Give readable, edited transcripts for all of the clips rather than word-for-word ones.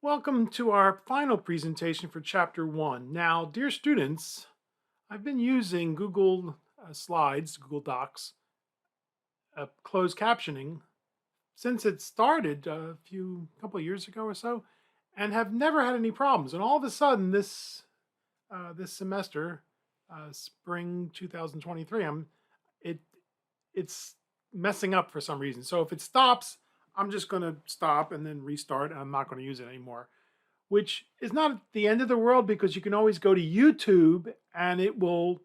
Welcome to our final presentation for Chapter 1. Now, dear students, I've been using Google Slides, Google Docs, closed captioning since it started couple of years ago or so, and have never had any problems. And all of a sudden, this semester, spring 2023, it it's messing up for some reason. So if it stops, I'm just going to stop and then restart. I'm not going to use it anymore, which is not the end of the world because you can always go to YouTube and it will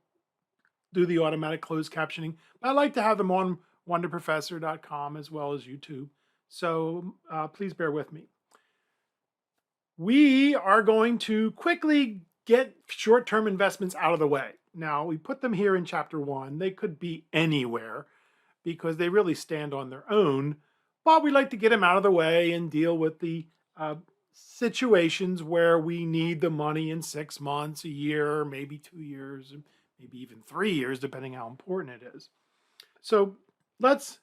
do the automatic closed captioning. But I like to have them on wonderprofessor.com as well as YouTube. So please bear with me. We are going to quickly get short-term investments out of the way. Now, we put them here in Chapter 1. They could be anywhere because they really stand on their own, but we like to get them out of the way and deal with the situations where we need the money in 6 months, a year, maybe 2 years, maybe even 3 years, depending how important it is. So let's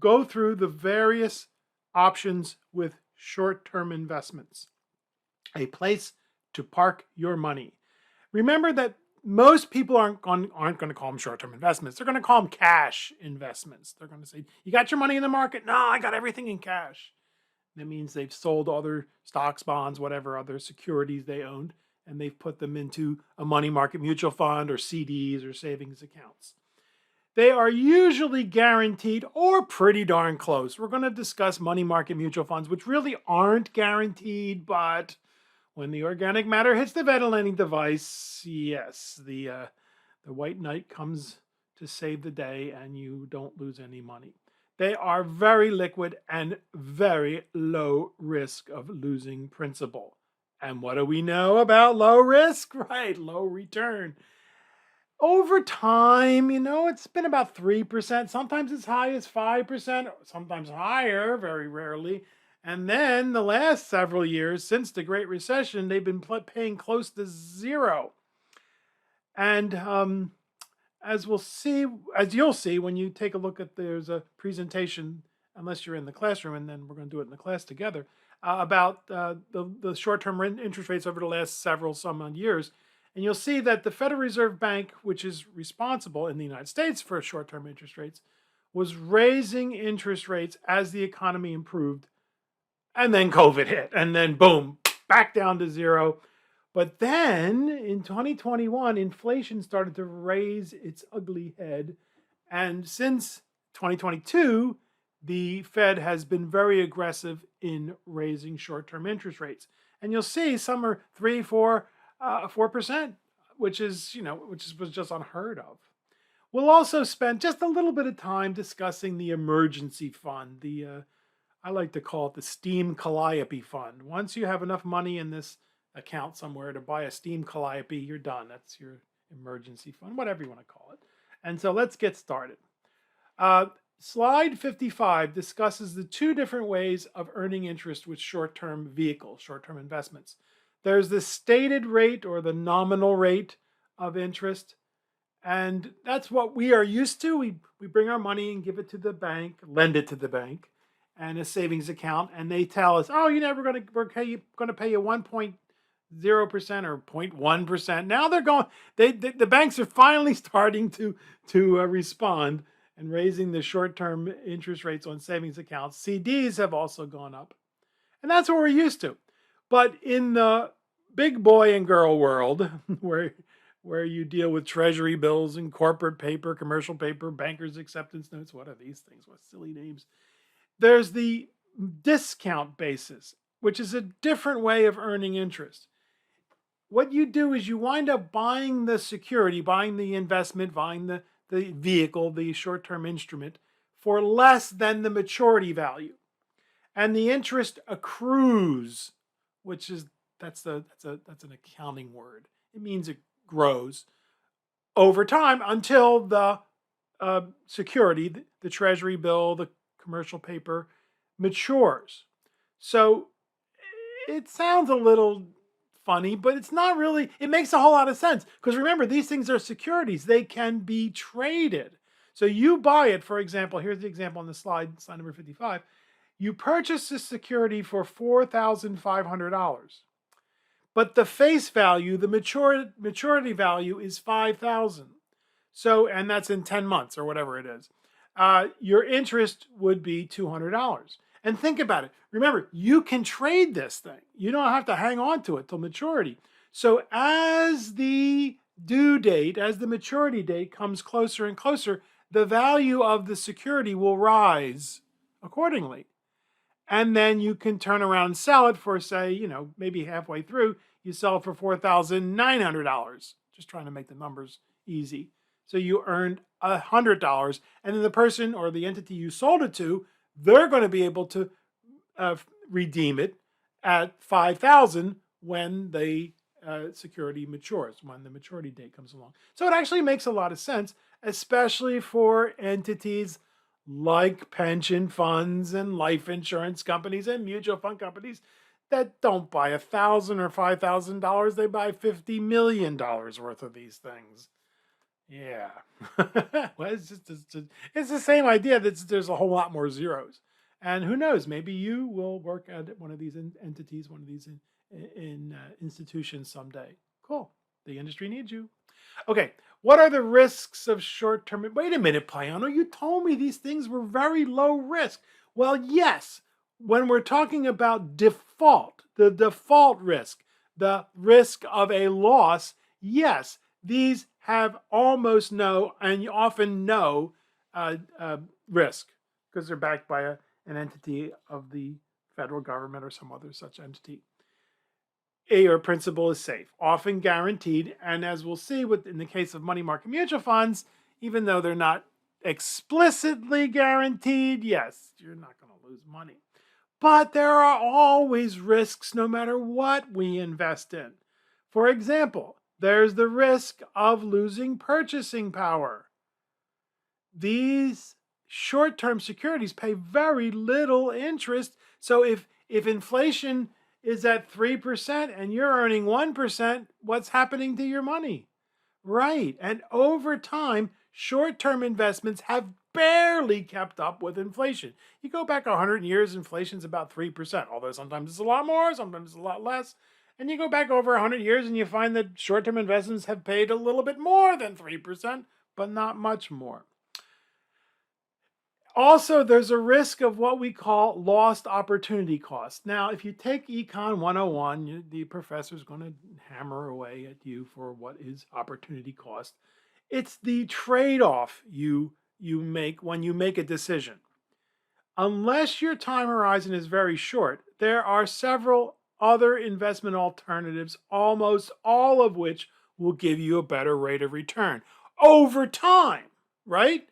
go through the various options with short-term investments. A place to park your money. Remember that most people aren't going to call them short-term investments. They're going to call them cash investments. They're going to say, "You got your money in the market?" "No, I got everything in cash." That means they've sold other stocks, bonds, whatever other securities they owned, and they've put them into a money market mutual fund or CDs or savings accounts. They are usually guaranteed or pretty darn close. We're going to discuss money market mutual funds, which really aren't guaranteed, but when the organic matter hits the ventilating device, yes, the white knight comes to save the day and you don't lose any money. They are very liquid and very low risk of losing principal. And what do we know about low risk? Right, low return. Over time, it's been about 3%. Sometimes as high as 5%, sometimes higher, very rarely. And then the last several years, since the Great Recession, they've been paying close to zero. And as you'll see when you take a look at, there's a presentation, unless you're in the classroom, and then we're going to do it in the class together, about the short-term interest rates over the last some odd years. And you'll see that the Federal Reserve Bank, which is responsible in the United States for short-term interest rates, was raising interest rates as the economy improved. And then COVID hit, and then boom, back down to zero. But then in 2021, inflation started to raise its ugly head. And since 2022, the Fed has been very aggressive in raising short-term interest rates. And you'll see some are 3, 4, 4%, which was just unheard of. We'll also spend just a little bit of time discussing the emergency fund. I like to call it the Steam Calliope Fund. Once you have enough money in this account somewhere to buy a Steam Calliope, you're done. That's your emergency fund, whatever you want to call it. And so let's get started. Slide 55 discusses the two different ways of earning interest with short-term vehicles, short-term investments. There's the stated rate or the nominal rate of interest. And that's what we are used to. We bring our money and give it to the bank, lend it to the bank, and a savings account, and they tell us, "Oh, we're going to pay you 1.0% or 0.1%." Now they're going. The banks are finally starting to respond and raising the short-term interest rates on savings accounts. CDs have also gone up, and that's what we're used to. But in the big boy and girl world, where you deal with treasury bills and corporate paper, commercial paper, bankers' acceptance notes, what are these things? What silly names? There's the discount basis, which is a different way of earning interest. What you do is you wind up buying the security, buying the investment, buying the vehicle, the short-term instrument, for less than the maturity value. And the interest accrues, which is that's an accounting word. It means it grows over time until the security, the treasury bill, the commercial paper, matures. So it sounds a little funny, but it's not really. It makes a whole lot of sense because remember, these things are securities. They can be traded. So you buy it, for example, here's the example on the slide number 55. You purchase this security for $4,500, but the face value, the maturity value is $5,000. So, and that's in 10 months or whatever it is. Your interest would be $200. And think about it. Remember, you can trade this thing. You don't have to hang on to it till maturity. So as the due date, as the maturity date comes closer and closer, the value of the security will rise accordingly. And then you can turn around and sell it for, say, maybe halfway through, you sell it for $4,900. Just trying to make the numbers easy. So you earned $100, and then the person or the entity you sold it to, they're going to be able to redeem it at $5,000 when the security matures, when the maturity date comes along. So it actually makes a lot of sense, especially for entities like pension funds and life insurance companies and mutual fund companies that don't buy $1,000 or $5,000. They buy $50 million worth of these things. Yeah. Well, it's the same idea that there's a whole lot more zeros. And who knows, maybe you will work at one of these entities, one of these institutions someday. Cool. The industry needs you. Okay. What are the risks of short-term? Wait a minute, Payano. You told me these things were very low risk. Well, yes. When we're talking about default, the default risk, the risk of a loss, yes, these have almost no and often no risk because they're backed by an entity of the federal government or some other such entity. Your principal is safe, often guaranteed, and as we'll see in the case of money market mutual funds, even though they're not explicitly guaranteed, yes, you're not going to lose money. But there are always risks no matter what we invest in. For example, there's the risk of losing purchasing power. These short-term securities pay very little interest. So if inflation is at 3% and you're earning 1%, what's happening to your money? Right. And over time, short-term investments have barely kept up with inflation. You go back 100 years, inflation's about 3%, although sometimes it's a lot more, sometimes it's a lot less. And you go back over 100 years and you find that short-term investments have paid a little bit more than 3%, but not much more. Also, there's a risk of what we call lost opportunity cost. Now, if you take Econ 101, the professor's going to hammer away at you for what is opportunity cost. It's the trade-off you make when you make a decision. Unless your time horizon is very short, there are several other investment alternatives, almost all of which will give you a better rate of return over time, right?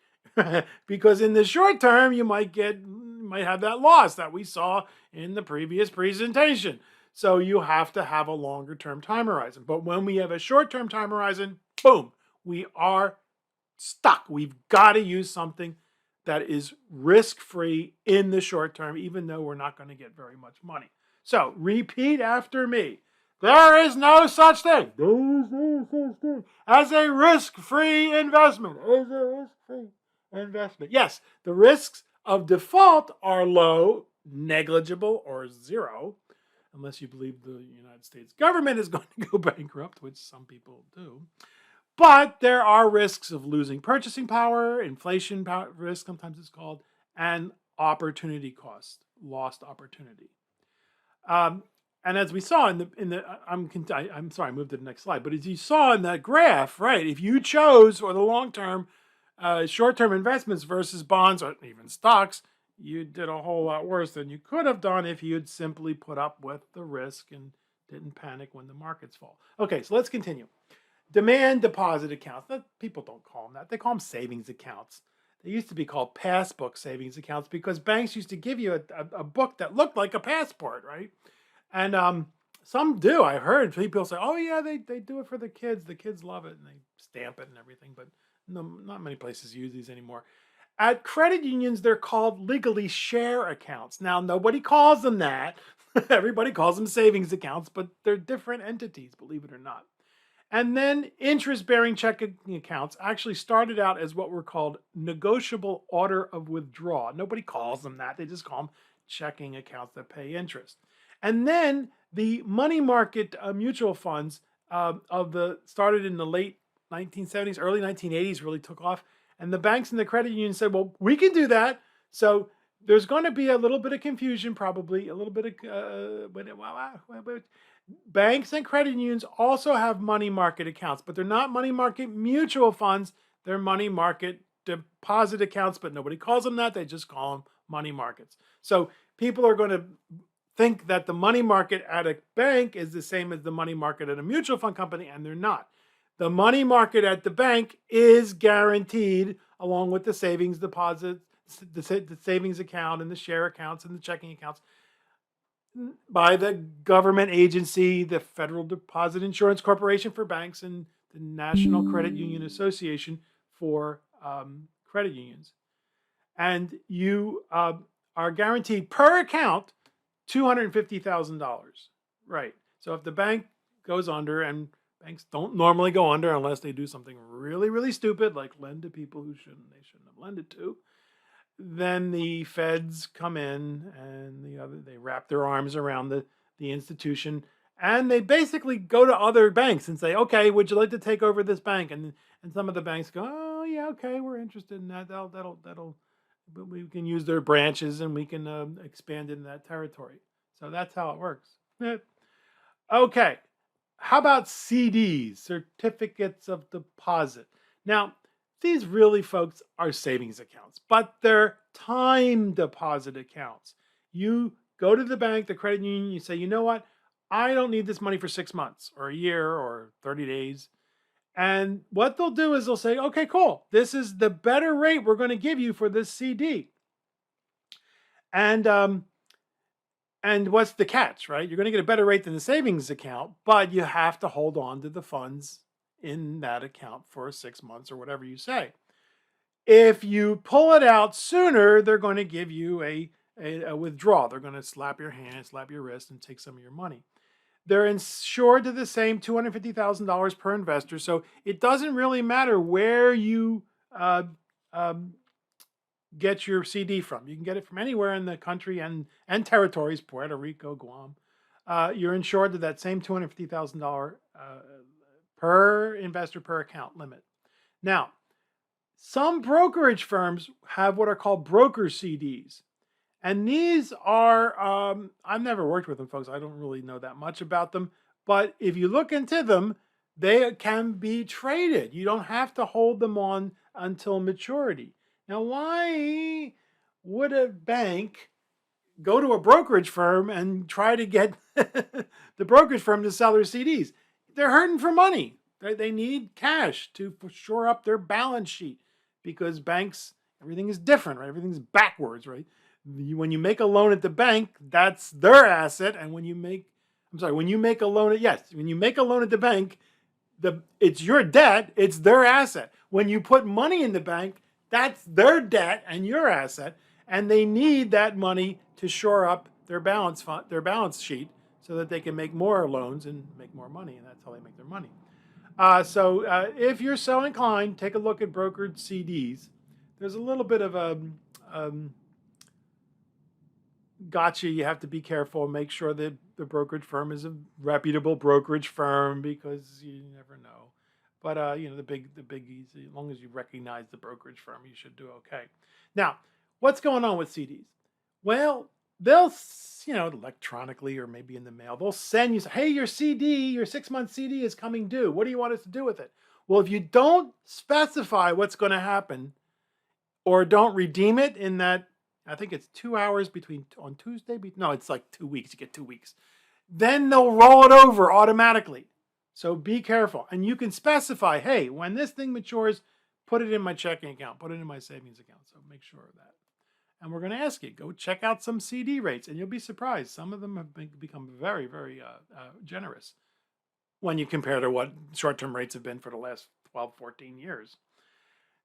Because in the short term, you might have that loss that we saw in the previous presentation. So you have to have a longer term time horizon. But when we have a short term time horizon, boom, we are stuck. We've got to use something that is risk-free in the short term, even though we're not going to get very much money. So repeat after me. There is no such thing. There is no such thing as a risk-free investment. As a risk-free investment. Yes, the risks of default are low, negligible, or zero, unless you believe the United States government is going to go bankrupt, which some people do. But there are risks of losing purchasing power, inflation risk, sometimes it's called, and opportunity cost, lost opportunity. And as we saw I'm sorry, I moved to the next slide. But as you saw in that graph, right, if you chose for the long term, short-term investments versus bonds or even stocks, you did a whole lot worse than you could have done if you'd simply put up with the risk and didn't panic when the markets fall. Okay, so let's continue. Demand deposit accounts. People don't call them that. They call them savings accounts. They used to be called passbook savings accounts because banks used to give you a book that looked like a passport, right? And some do. I heard people say, oh, yeah, they do it for the kids. The kids love it, and they stamp it and everything. But no, not many places use these anymore. At credit unions, they're called legally share accounts. Now, nobody calls them that. Everybody calls them savings accounts, but they're different entities, believe it or not. And then interest-bearing checking accounts actually started out as what were called negotiable order of withdrawal. Nobody calls them that. They just call them checking accounts that pay interest. And then the money market mutual funds started in the late 1970s, early 1980s really took off. And the banks and the credit unions said, well, we can do that. So there's going to be a little bit of confusion, probably a little bit of, banks and credit unions also have money market accounts, but they're not money market mutual funds. They're money market deposit accounts, but nobody calls them that. They just call them money markets. So people are going to think that the money market at a bank is the same as the money market at a mutual fund company, and they're not. The money market at the bank is guaranteed along with the savings deposits, the savings account and the share accounts and the checking accounts by the government agency, the Federal Deposit Insurance Corporation for banks and the National Credit Union Association for credit unions. And you are guaranteed per account $250,000. Right. So if the bank goes under, and banks don't normally go under unless they do something really, really stupid, like lend to people they shouldn't have lended to, then the feds come in and they wrap their arms around the institution, and they basically go to other banks and say, okay, would you like to take over this bank? And some of the banks go, oh yeah, okay, we're interested in that. That'll but we can use their branches and we can expand in that territory. So that's how it works. Okay. How about CDs, certificates of deposit? Now, these really, folks, are savings accounts, but they're time deposit accounts. You go to the bank, the credit union, you say, you know what? I don't need this money for 6 months or a year or 30 days. And what they'll do is they'll say, okay, cool. This is the better rate we're going to give you for this CD. And what's the catch, right? You're going to get a better rate than the savings account, but you have to hold on to the funds in that account for 6 months or whatever you say. If you pull it out sooner, they're going to give you a withdrawal. They're going to slap your hand, slap your wrist, and take some of your money. They're insured to the same $250,000 per investor, so it doesn't really matter where you get your CD from. You can get it from anywhere in the country and territories, Puerto Rico, Guam. You're insured to that same $250,000 per investor per account limit. Now, some brokerage firms have what are called broker CDs. And these are, I've never worked with them, folks. I don't really know that much about them. But if you look into them, they can be traded. You don't have to hold them on until maturity. Now, why would a bank go to a brokerage firm and try to get the brokerage firm to sell their CDs? They're hurting for money. They need cash to shore up their balance sheet because banks, everything is different, right? Everything's backwards, right? When you make a loan at the bank, that's their asset. And when you make a loan at the bank, it's your debt, it's their asset. When you put money in the bank, that's their debt and your asset. And they need that money to shore up their balance sheet so that they can make more loans and make more money. And that's how they make their money. So if you're so inclined, take a look at brokered CDs. There's a little bit of a gotcha. You have to be careful. Make sure that the brokerage firm is a reputable brokerage firm because you never know. But the biggies, as long as you recognize the brokerage firm, you should do okay. Now, what's going on with CDs? Well, they'll, electronically or maybe in the mail, they'll send you, hey, your 6-month CD is coming due. What do you want us to do with it? Well, if you don't specify what's going to happen or don't redeem it in that, I think it's 2 hours on Tuesday. No, it's like 2 weeks. You get 2 weeks. Then they'll roll it over automatically. So be careful. And you can specify, hey, when this thing matures, put it in my checking account, put it in my savings account. So make sure of that. And we're going to ask you, go check out some CD rates, and you'll be surprised. Some of them have become very, very generous when you compare to what short-term rates have been for the last 12, 14 years.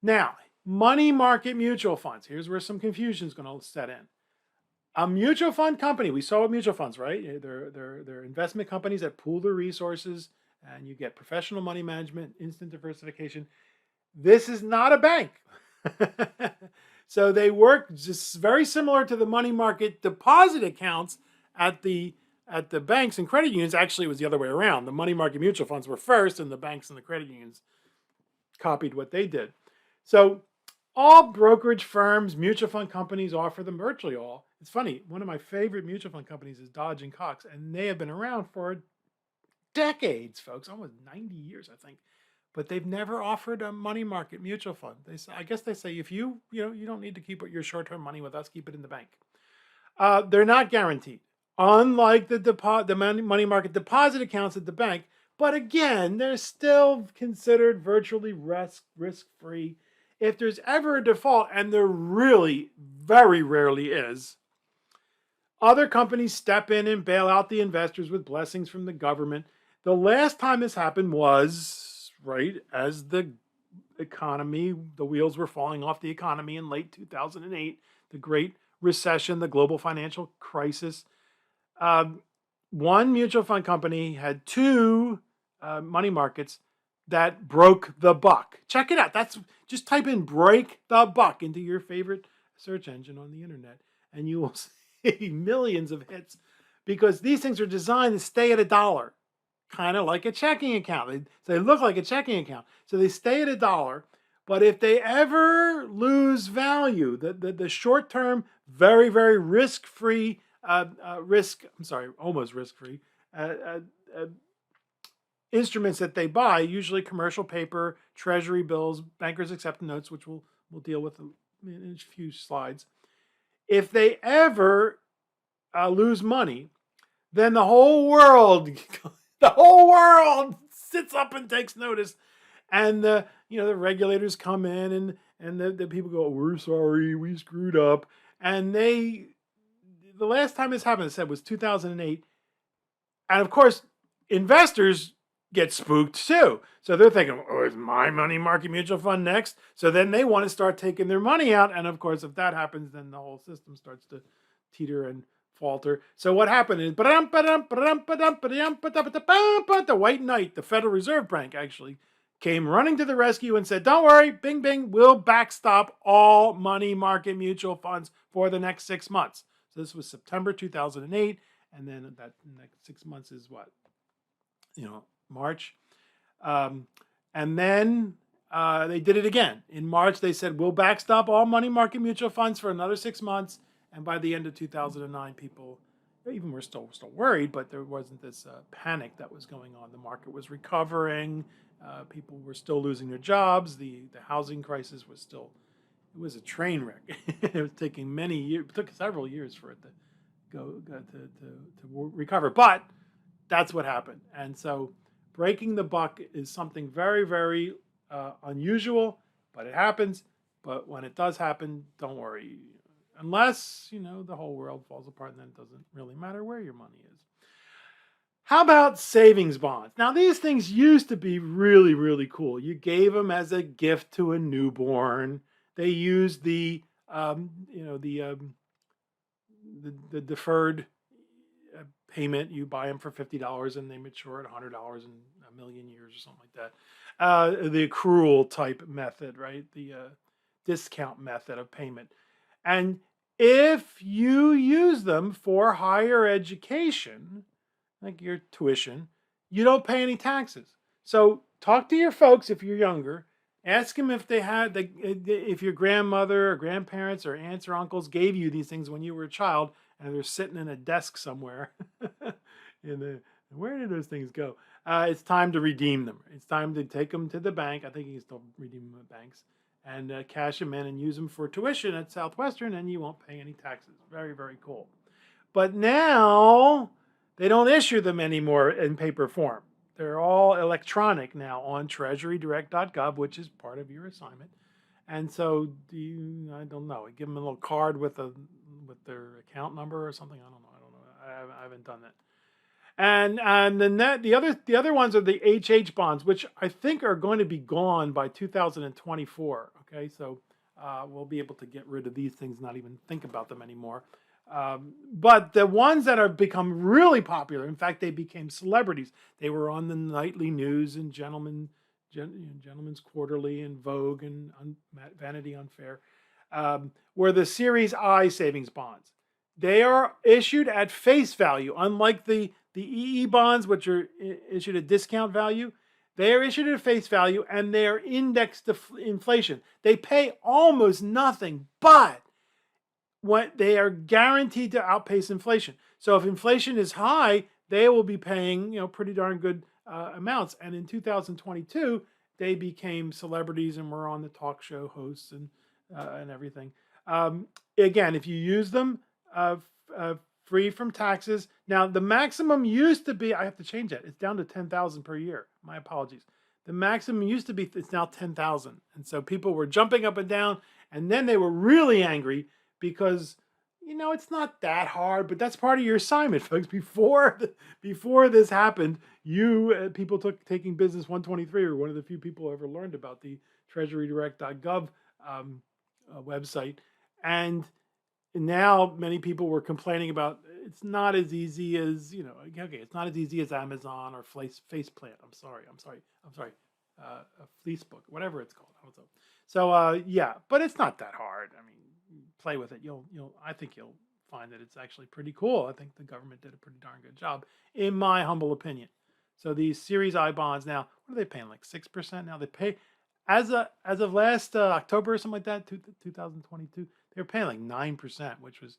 Now, money market mutual funds. Here's where some confusion is going to set in. A mutual fund company, we saw mutual funds, right? They're investment companies that pool their resources, and you get professional money management, instant diversification. This is not a bank. So they work just very similar to the money market deposit accounts at the banks and credit unions. Actually, it was the other way around. The money market mutual funds were first, and the banks and the credit unions copied what they did. So all brokerage firms, mutual fund companies offer them, virtually all. It's funny, one of my favorite mutual fund companies is Dodge and Cox, and they have been around for decades, folks, almost 90 years, I think. But they've never offered a money market mutual fund. I guess they say if you don't need to keep your short-term money with us, keep it in the bank. They're not guaranteed, unlike the money market deposit accounts at the bank. But again, they're still considered virtually risk-free. If there's ever a default, and there really very rarely is, other companies step in and bail out the investors with blessings from the government. The last time this happened was right as the wheels were falling off the economy in late 2008, the Great Recession, the global financial crisis. One mutual fund company had two money markets that broke the buck. Check it out. Just type in "break the buck" into your favorite search engine on the internet, and you will see millions of hits, because these things are designed to stay at $1, kind of like a checking account. They look like a checking account, so they stay at $1. But if they ever lose value, the short term, very very risk-free, almost risk-free instruments that they buy, usually commercial paper, treasury bills, bankers accept notes, which we'll deal with in a few slides. If they ever lose money, then the whole world sits up and takes notice, and the regulators come in, and the people go, "We're sorry, we screwed up." And the last time this happened, I said, was 2008, and of course, investors get spooked too. So they're thinking, "Oh, is my money market mutual fund next?" So then they want to start taking their money out. And of course, if that happens, then the whole system starts to teeter and falter. So what happened is, the White Knight, the Federal Reserve Bank, actually came running to the rescue and said, "Don't worry, bing, bing, we'll backstop all money market mutual funds for the next 6 months." So this was September 2008. And then that next 6 months is what? March. And then they did it again. In March, they said, "We'll backstop all money market mutual funds for another 6 months." And by the end of 2009, people even were still worried, but there wasn't this panic that was going on. The market was recovering. People were still losing their jobs. The housing crisis was still, it was a train wreck. It was taking many years. It took several years for it to to recover. But that's what happened. And so breaking the buck is something very, very unusual, but it happens. But when it does happen, don't worry. Unless, the whole world falls apart, and then it doesn't really matter where your money is. How about savings bonds? Now, these things used to be really, really cool. You gave them as a gift to a newborn. They used the deferred payment. You buy them for $50 and they mature at $100 in a million years or something like that. The accrual type method, right? The discount method of payment. And if you use them for higher education, like your tuition, you don't pay any taxes. So talk to your folks if you're younger. Ask them if if your grandmother or grandparents or aunts or uncles gave you these things when you were a child, and they're sitting in a desk somewhere. Where did those things go? It's time to redeem them. It's time to take them to the bank. I think you can still redeem them at banks, and cash them in and use them for tuition at Southwestern, and you won't pay any taxes. Very, very cool. But now they don't issue them anymore in paper form. They're all electronic now on treasurydirect.gov, which is part of your assignment. And so I don't know. Give them a little card with their account number or something. I don't know. I haven't done that. And then the other ones are the HH bonds, which I think are going to be gone by 2024. Okay, so we'll be able to get rid of these things, not even think about them anymore. But the ones that have become really popular, in fact, they became celebrities. They were on the nightly news and Gentleman's Quarterly and Vogue and Vanity Unfair. were the Series I savings bonds. They are issued at face value, unlike the EE bonds, which are issued at discount value. They are issued at face value and they are indexed to inflation. They pay almost nothing, but what they are guaranteed to outpace inflation. So if inflation is high, they will be paying pretty darn good amounts. And in 2022, they became celebrities and were on the talk show hosts and everything. Again, if you use them free from taxes. Now the maximum used to be, I have to change that. It's down to 10,000 per year. My apologies. The maximum used to be, it's now 10,000. And so people were jumping up and down, and then they were really angry because it's not that hard, but that's part of your assignment, folks. Before this happened, people taking business 123 were one of the few people who ever learned about the treasurydirect.gov website. And now many people were complaining about it's not as easy as, it's not as easy as Amazon or Faceplant. I'm sorry. Fleecebook, whatever it's called. So yeah, but it's not that hard. I mean, play with it. I think you'll find that it's actually pretty cool. I think the government did a pretty darn good job, in my humble opinion. So these Series I bonds now, what are they paying? Like 6% now? They pay as of last October or something like that, 2022. They were paying like 9%, which was,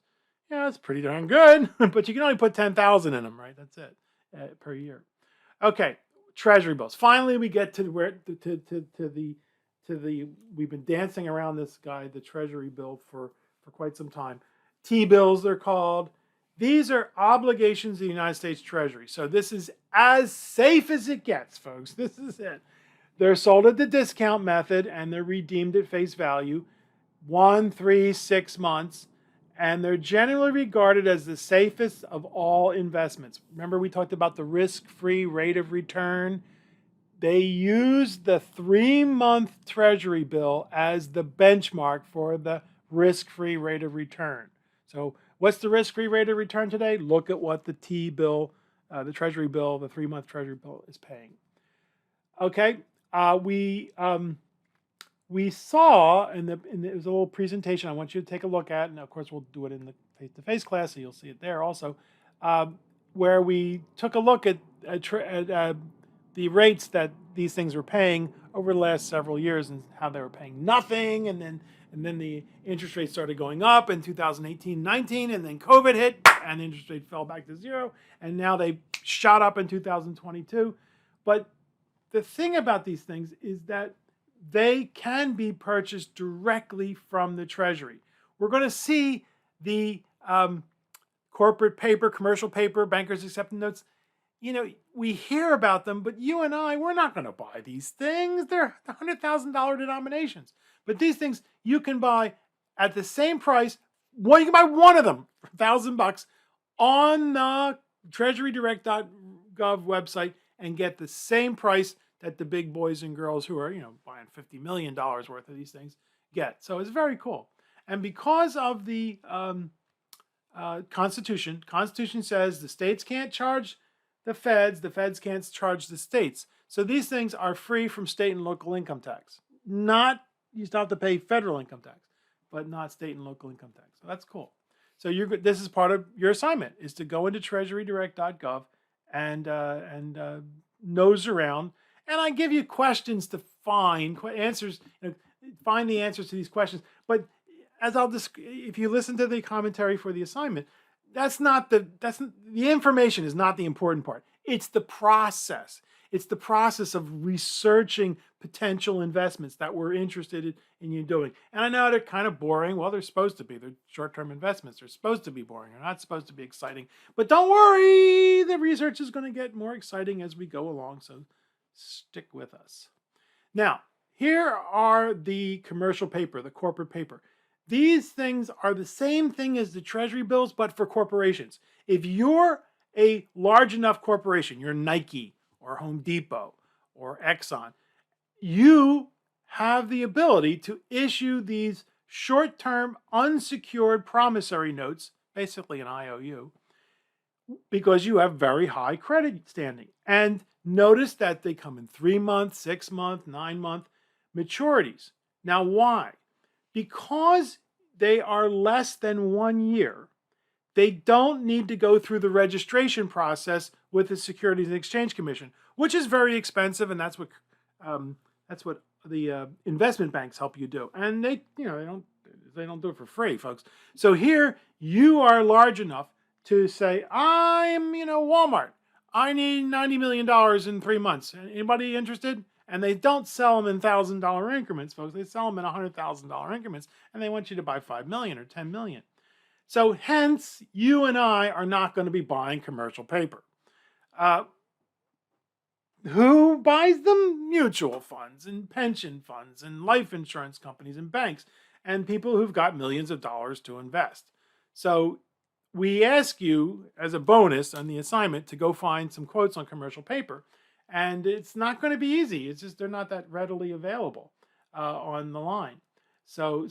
that's pretty darn good. But you can only put 10,000 in them, right? That's it per year. Okay, Treasury bills. Finally, we get to the we've been dancing around this guy, the Treasury bill, for quite some time. T-bills, they're called. These are obligations of the United States Treasury. So this is as safe as it gets, folks. This is it. They're sold at the discount method and they're redeemed at face value, 1, 3, 6 months, and they're generally regarded as the safest of all investments. Remember we talked about the risk-free rate of return? They use the 3-month Treasury bill as the benchmark for the risk-free rate of return. So what's the risk-free rate of return today? Look at what the T-bill, the Treasury bill, the 3-month Treasury bill is paying. Okay, we saw, and it was a little presentation I want you to take a look at, and of course we'll do it in the face-to-face class, so you'll see it there also, where we took a look at the rates that these things were paying over the last several years and how they were paying nothing, and then the interest rates started going up in 2018-19, and then COVID hit, and the interest rate fell back to zero, and now they shot up in 2022. But the thing about these things is that they can be purchased directly from the Treasury. We're going to see the corporate paper, commercial paper, bankers acceptance notes. We hear about them, but you and I, we're not going to buy these things. They're $100,000 denominations. But these things you can buy at the same price. Well, you can buy one of them for $1,000 on the treasurydirect.gov website and get the same price that the big boys and girls who are, buying $50 million worth of these things get. So it's very cool. And because of the Constitution says the states can't charge the feds can't charge the states. So these things are free from state and local income tax. You still have to pay federal income tax, but not state and local income tax. So that's cool. So this is part of your assignment, is to go into treasurydirect.gov and nose around. And I give you questions to find answers, find the answers to these questions. But if you listen to the commentary for the assignment, the information is not the important part. It's the process. It's the process of researching potential investments that we're interested in you doing. And I know they're kind of boring. Well, they're supposed to be. They're short-term investments. They're supposed to be boring. They're not supposed to be exciting. But don't worry, the research is going to get more exciting as we go along. So stick with us. Now, here are the commercial paper, the corporate paper. These things are the same thing as the Treasury bills, but for corporations. If you're a large enough corporation, you're Nike or Home Depot or Exxon, you have the ability to issue these short-term unsecured promissory notes, basically an IOU, because you have very high credit standing. And notice that they come in 3-month, 6-month, 9-month maturities. Now, why? Because they are less than 1 year, they don't need to go through the registration process with the Securities and Exchange Commission, which is very expensive, and that's what the investment banks help you do. And they don't do it for free, folks. So here you are large enough to say, I'm Walmart. I need $90 million in 3 months. Anybody interested? And they don't sell them in $1,000 increments, folks. They sell them in $100,000 increments, and they want you to buy 5 million or 10 million. So hence, you and I are not going to be buying commercial paper. Who buys them? Mutual funds and pension funds and life insurance companies and banks and people who've got millions of dollars to invest. So we ask you as a bonus on the assignment to go find some quotes on commercial paper. And it's not going to be easy. It's just they're not that readily available on the line. So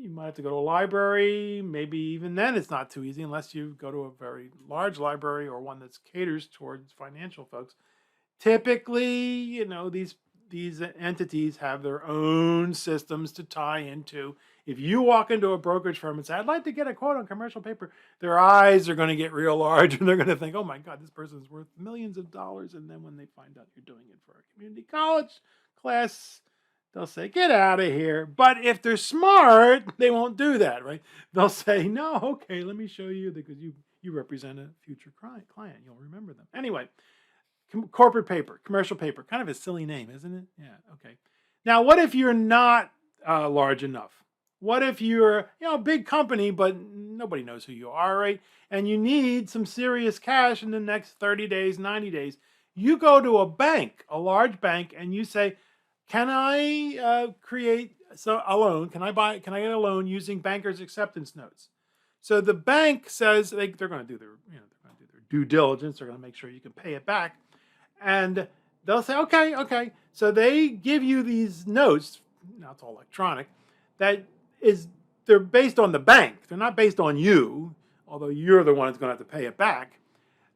you might have to go to a library. Maybe even then it's not too easy unless you go to a very large library or one that caters towards financial folks. Typically, these entities have their own systems to tie into. If you walk into a brokerage firm and say, I'd like to get a quote on commercial paper, their eyes are going to get real large and they're going to think, oh my God, this person's worth millions of dollars. And then when they find out you're doing it for a community college class, they'll say, get out of here. But if they're smart, they won't do that, right? They'll say, no, okay, let me show you, because you represent a future client. You'll remember them. Anyway, corporate paper, commercial paper, kind of a silly name, isn't it? Yeah, okay. Now, what if you're not large enough? What if you're a big company, but nobody knows who you are, right? And you need some serious cash in the next 30 days, 90 days. You go to a bank, a large bank, and you say, can I create a loan? Can I get a loan using bankers' acceptance notes? So the bank says they're going to do their due diligence. They're going to make sure you can pay it back. And they'll say, okay. So they give you these notes. Now it's all electronic. They're based on the bank. They're not based on you, although you're the one that's going to have to pay it back.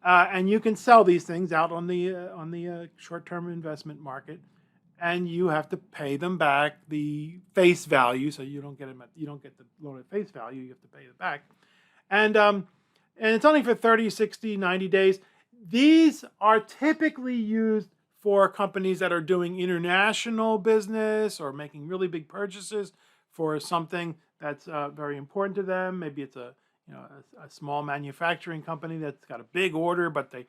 And you can sell these things out on the short-term investment market, and you have to pay them back the face value. So you don't get the loan at face value. You have to pay it back, and it's only for 30, 60, 90 days. These are typically used for companies that are doing international business or making really big purchases for something that's very important to them. Maybe it's a small manufacturing company that's got a big order, but they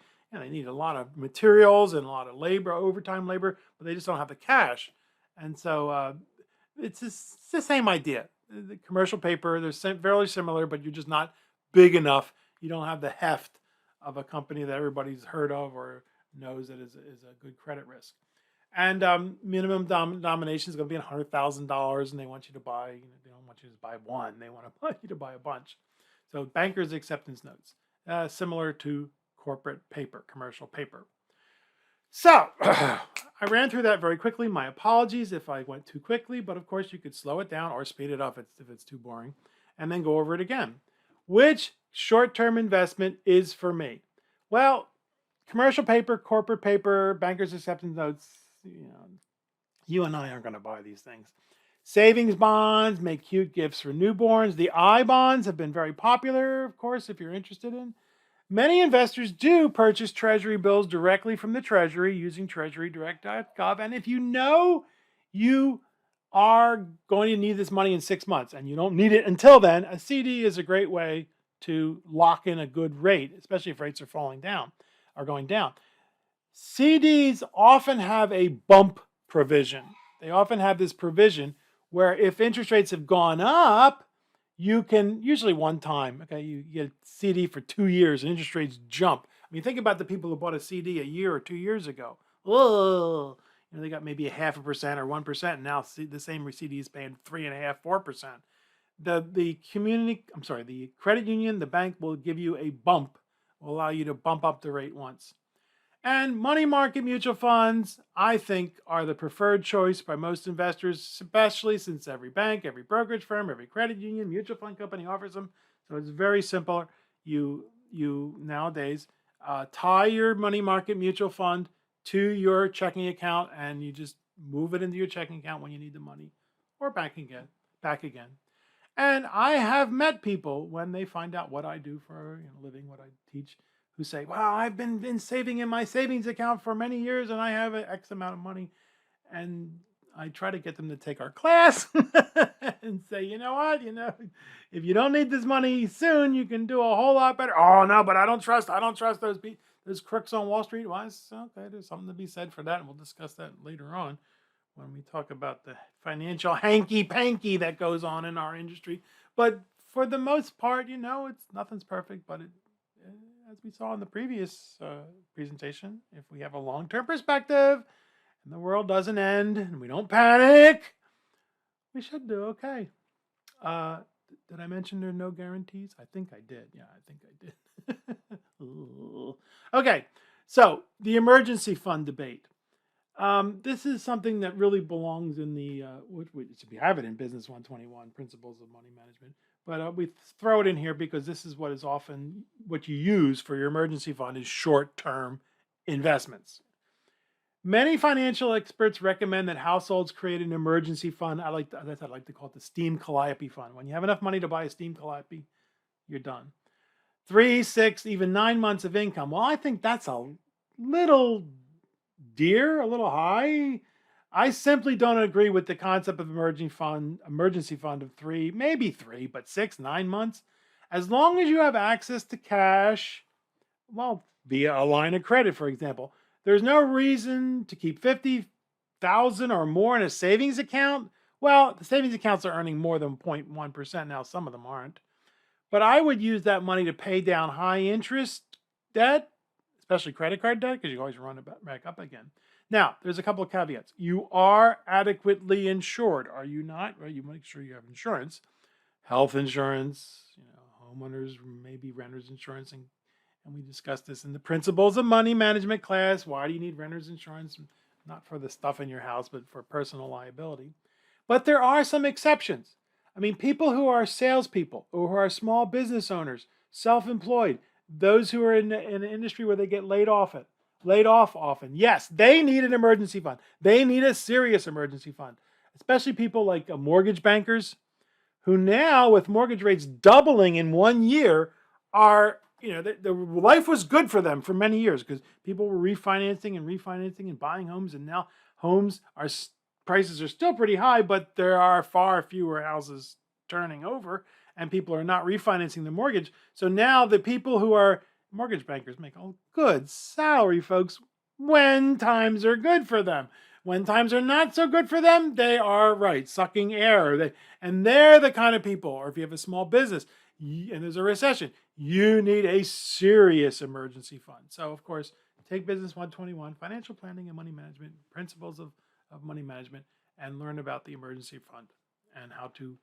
need a lot of materials and a lot of labor, overtime labor, but they just don't have the cash. And so it's the same idea. The commercial paper, they're fairly similar, but you're just not big enough. You don't have the heft of a company that everybody's heard of or knows that is a good credit risk. And minimum nomination is going to be $100,000, and they want you to buy. They don't want you to buy one; they want you to buy a bunch. So bankers' acceptance notes, similar to corporate paper, commercial paper. So I ran through that very quickly. My apologies if I went too quickly, but of course you could slow it down or speed it up if it's too boring, and then go over it again. Which short-term investment is for me? Well, commercial paper, corporate paper, bankers' acceptance notes. You and I aren't going to buy these things. Savings bonds make cute gifts for newborns. The I bonds have been very popular, of course, if you're interested in. Many investors do purchase Treasury bills directly from the Treasury using treasurydirect.gov. And if you know you are going to need this money in 6 months and you don't need it until then, a CD is a great way to lock in a good rate, especially if rates are going down. CDs often have a bump provision. They often have this provision where if interest rates have gone up, you can, usually one time, okay, you get a CD for 2 years and interest rates jump. I mean, think about the people who bought a CD a year or 2 years ago. Whoa, they got maybe 0.5% or 1%, and now the same CD is paying 3.5%, 4%. The credit union, the bank will give you a bump, will allow you to bump up the rate once. And money market mutual funds, I think, are the preferred choice by most investors, especially since every bank, every brokerage firm, every credit union, mutual fund company offers them. So it's very simple. You nowadays tie your money market mutual fund to your checking account, and you just move it into your checking account when you need the money, or bank back again. And I have met people when they find out what I do for a living, what I teach, who say, "Wow, I've been saving in my savings account for many years, and I have an X amount of money." And I try to get them to take our class and say, "You know what? If you don't need this money soon, you can do a whole lot better." "Oh no, but I don't trust those crooks on Wall Street." Well, okay, there's something to be said for that, and we'll discuss that later on when we talk about the financial hanky-panky that goes on in our industry. But for the most part, nothing's perfect. But as we saw in the previous presentation, if we have a long-term perspective and the world doesn't end and we don't panic, we should do okay. Did I mention there are no guarantees? I think I did. Yeah, I think I did. Okay, so the emergency fund debate. This is something that really belongs in the, we have it in Business 121, Principles of Money Management, but we throw it in here because this is what is often what you use for your emergency fund is short-term investments. Many financial experts recommend that households create an emergency fund. I like to call it the steam calliope fund. When you have enough money to buy a steam calliope, you're done. 3, 6, even 9 months of income. Well, I think that's a little dear, a little high. I simply don't agree with the concept of emergency fund of 3, maybe 3, but 6, 9 months. As long as you have access to cash, well, via a line of credit, for example, there's no reason to keep $50,000 or more in a savings account. Well, the savings accounts are earning more than 0.1% now. Some of them aren't. But I would use that money to pay down high interest debt, especially credit card debt, because you always run it back up again. Now, there's a couple of caveats. You are adequately insured, are you not? Well, you make sure you have insurance, health insurance, homeowners, maybe renter's insurance, and we discussed this in the Principles of Money Management class. Why do you need renter's insurance? Not for the stuff in your house, but for personal liability. But there are some exceptions. I mean, people who are salespeople, or who are small business owners, self-employed, those who are in an industry where they get laid off often. Yes, they need an emergency fund. They need a serious emergency fund, especially people like mortgage bankers who now, with mortgage rates doubling in 1 year, are, the life was good for them for many years because people were refinancing and buying homes, and now prices are still pretty high, but there are far fewer houses turning over, and people are not refinancing the mortgage. So now the people who are mortgage bankers make a good salary, folks, when times are good for them. When times are not so good for them, they are sucking air. And they're the kind of people, or if you have a small business and there's a recession, you need a serious emergency fund. So, of course, take Business 121, Financial Planning and Money Management, Principles of Money Management, and learn about the emergency fund and how to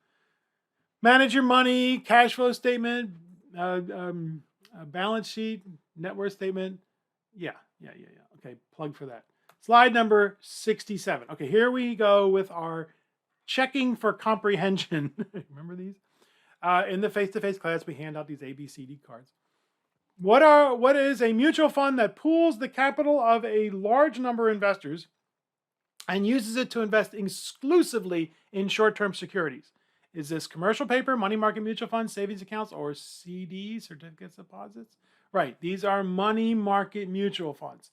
manage your money, cash flow statement, balance sheet, net worth statement. Yeah. Okay, plug for that. Slide number 67. Okay, here we go with our checking for comprehension. Remember these? In the face-to-face class, we hand out these ABCD cards. What is a mutual fund that pools the capital of a large number of investors and uses it to invest exclusively in short-term securities? Is this commercial paper, money market mutual funds, savings accounts, or CDs, certificates of deposits? Right, these are money market mutual funds.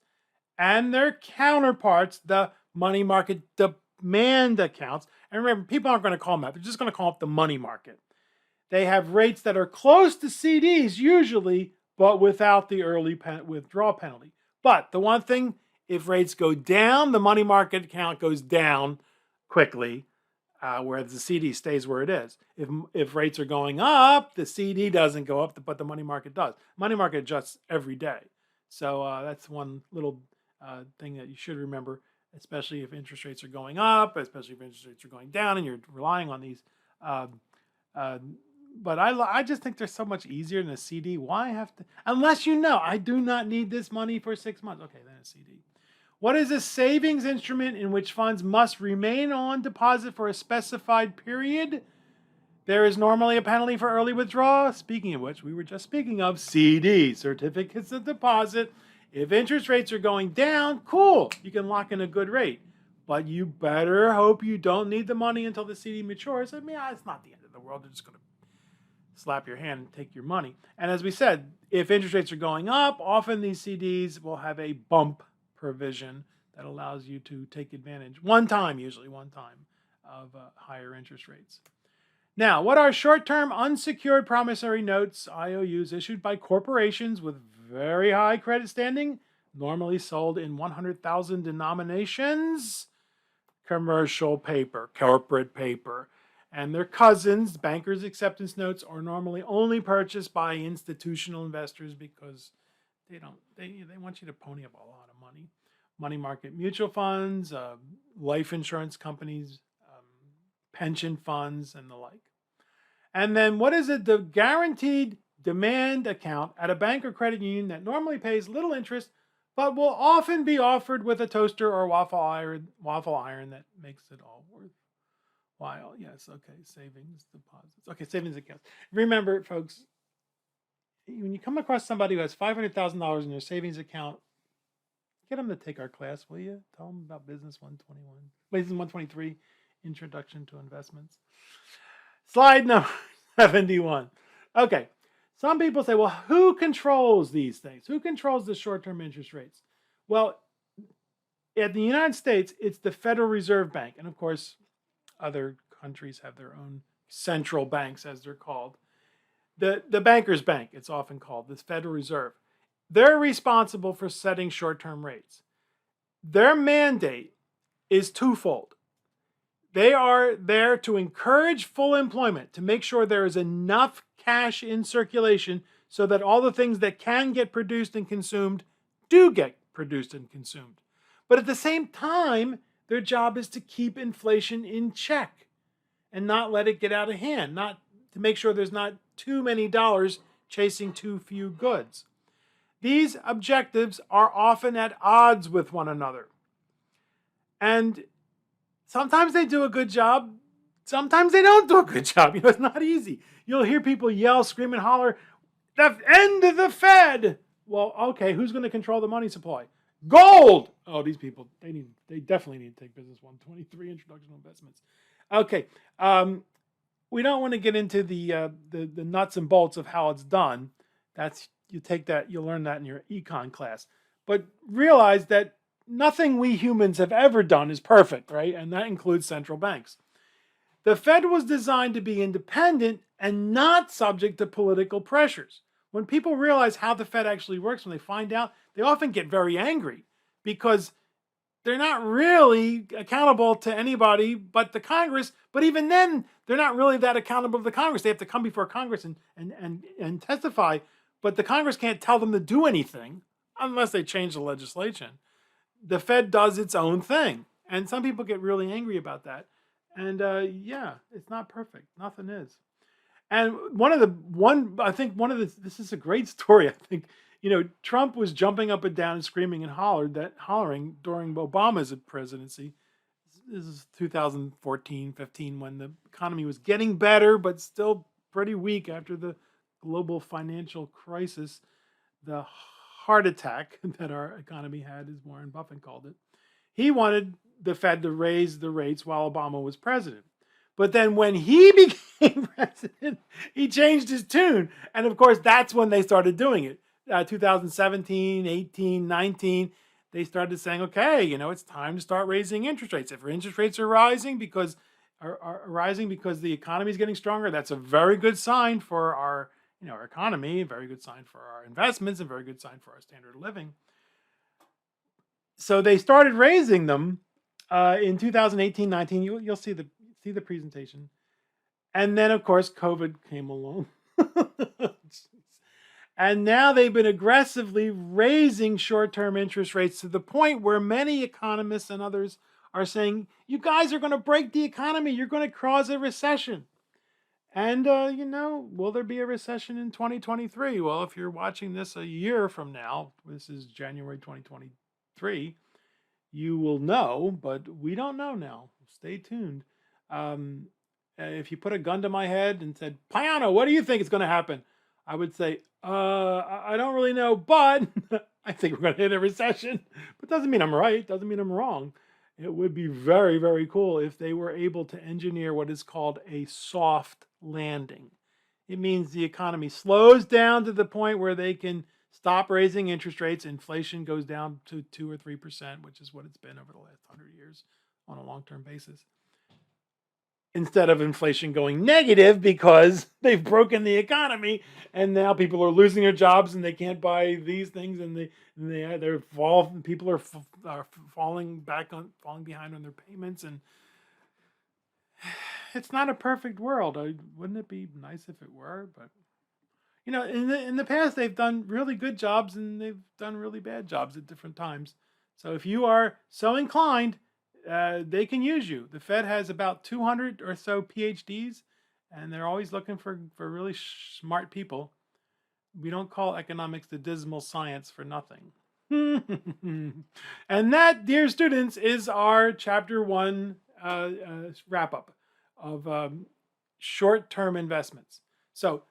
And their counterparts, the money market demand accounts. And remember, people aren't going to call them that. They're just going to call it the money market. They have rates that are close to CDs usually, but without the early withdrawal penalty. But the one thing, if rates go down, the money market account goes down quickly, whereas the CD stays where it is. If rates are going up, the CD doesn't go up, but the money market does. Money market adjusts every day. So that's one little thing that you should remember, especially if interest rates are going up, especially if interest rates are going down and you're relying on these. But I just think they're so much easier than a CD. Why have to, unless I do not need this money for 6 months. Okay, then a CD. What is a savings instrument in which funds must remain on deposit for a specified period? There is normally a penalty for early withdrawal. Speaking of which, we were just speaking of CD, certificates of deposit. If interest rates are going down, cool, you can lock in a good rate. but you better hope you don't need the money until the CD matures. I mean, it's not the end of the world. They're just going to slap your hand and take your money. And as we said, if interest rates are going up, often these CDs will have a bump provision that allows you to take advantage usually one time, of higher interest rates. Now, what are short-term unsecured promissory notes, IOUs, issued by corporations with very high credit standing, normally sold in 100,000 denominations? Commercial paper, corporate paper. And their cousins, bankers' acceptance notes, are normally only purchased by institutional investors because they want you to pony up a lot of money. Money market mutual funds, life insurance companies, pension funds, and the like. And then what is it? The guaranteed demand account at a bank or credit union that normally pays little interest, but will often be offered with a toaster or waffle iron that makes it all worthwhile. Yes, okay, savings deposits. Okay, savings accounts. Remember, folks, when you come across somebody who has $500,000 in their savings account, get them to take our class, will you? Tell them about Business 123, Introduction to Investments. Slide number 71. Okay, some people say, well, who controls these things? Who controls the short-term interest rates? Well, in the United States, it's the Federal Reserve Bank. And of course, other countries have their own central banks, as they're called. The banker's bank, it's often called, the Federal Reserve. They're responsible for setting short-term rates. Their mandate is twofold. They are there to encourage full employment, to make sure there is enough cash in circulation so that all the things that can get produced and consumed do get produced and consumed. But at the same time, their job is to keep inflation in check and not let it get out of hand, not to make sure there's not too many dollars chasing too few goods. These objectives are often at odds with one another. And sometimes they do a good job. Sometimes they don't do a good job. It's not easy. You'll hear people yell, scream, and holler, the end of the Fed. Well, okay, who's going to control the money supply? Gold. Oh, these people, they definitely need to take Business 123, Introduction to Investments. Okay, we don't want to get into the nuts and bolts of how it's done. You'll learn that in your econ class. But realize that nothing we humans have ever done is perfect, right? And that includes central banks. The Fed was designed to be independent and not subject to political pressures. When people realize how the Fed actually works, when they find out, they often get very angry because they're not really accountable to anybody but the Congress. But even then, they're not really that accountable to the Congress. They have to come before Congress and testify. But the Congress can't tell them to do anything unless they change the legislation. The Fed does its own thing. And some people get really angry about that. And it's not perfect. Nothing is. And this is a great story. I think, Trump was jumping up and down and screaming and hollering during Obama's presidency. This is 2014, 15, when the economy was getting better, but still pretty weak after the global financial crisis, the heart attack that our economy had, as Warren Buffett called it. He wanted the Fed to raise the rates while Obama was president. But then when he became president, he changed his tune. And of course, that's when they started doing it. 2017, 18, 19, they started saying, okay, it's time to start raising interest rates. If interest rates are rising because the economy is getting stronger, that's a very good sign for our economy, a very good sign for our investments, a very good sign for our standard of living. So they started raising them in 2018, 19. You'll see the presentation. And then, of course, COVID came along. And now they've been aggressively raising short-term interest rates to the point where many economists and others are saying, you guys are going to break the economy. You're going to cause a recession. And, will there be a recession in 2023? Well, if you're watching this a year from now, this is January 2023, you will know, but we don't know now. Stay tuned. If you put a gun to my head and said, Piano, what do you think is going to happen? I would say, I don't really know, but I think we're going to hit a recession. But doesn't mean I'm right. Doesn't mean I'm wrong. It would be very, very cool if they were able to engineer what is called a soft landing. It means the economy slows down to the point where they can stop raising interest rates. Inflation goes down to 2 or 3%, which is what it's been over the last 100 years on a long-term basis. Instead of inflation going negative because they've broken the economy and now people are losing their jobs and they can't buy these things and people are falling behind on their payments, and it's not a perfect world. Wouldn't it be nice if it were? But in the past they've done really good jobs and they've done really bad jobs at different times. So if you are so inclined, they can use you. The Fed has about 200 or so PhDs, and they're always looking for really smart people. We don't call economics the dismal science for nothing. And that, dear students, is our chapter 1 wrap up of short-term investments. So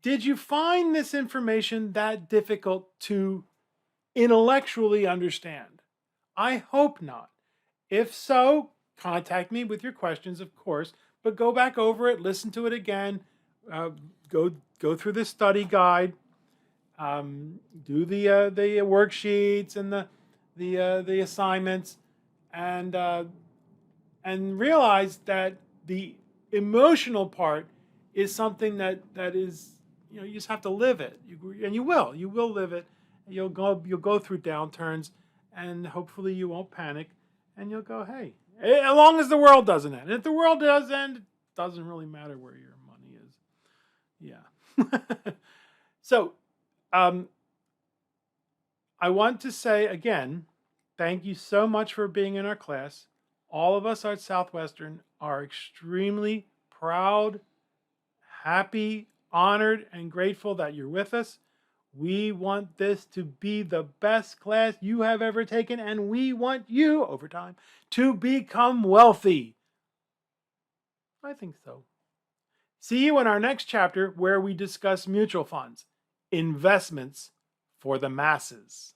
did you find this information that difficult to intellectually understand? I hope not. If so, contact me with your questions, of course, but go back over it, listen to it again, go through the study guide, do the worksheets and the assignments, and realize that the emotional part is something that is, you just have to live it, and you will live it. You'll go through downturns, and hopefully you won't panic, and you'll go, hey, as long as the world doesn't end. If the world does end, it doesn't really matter where your money is. Yeah. So, I want to say again, thank you so much for being in our class. All of us at Southwestern are extremely proud, happy, honored, and grateful that you're with us. We want this to be the best class you have ever taken, and we want you, over time, to become wealthy. I think so. See you in our next chapter where we discuss mutual funds, investments for the masses.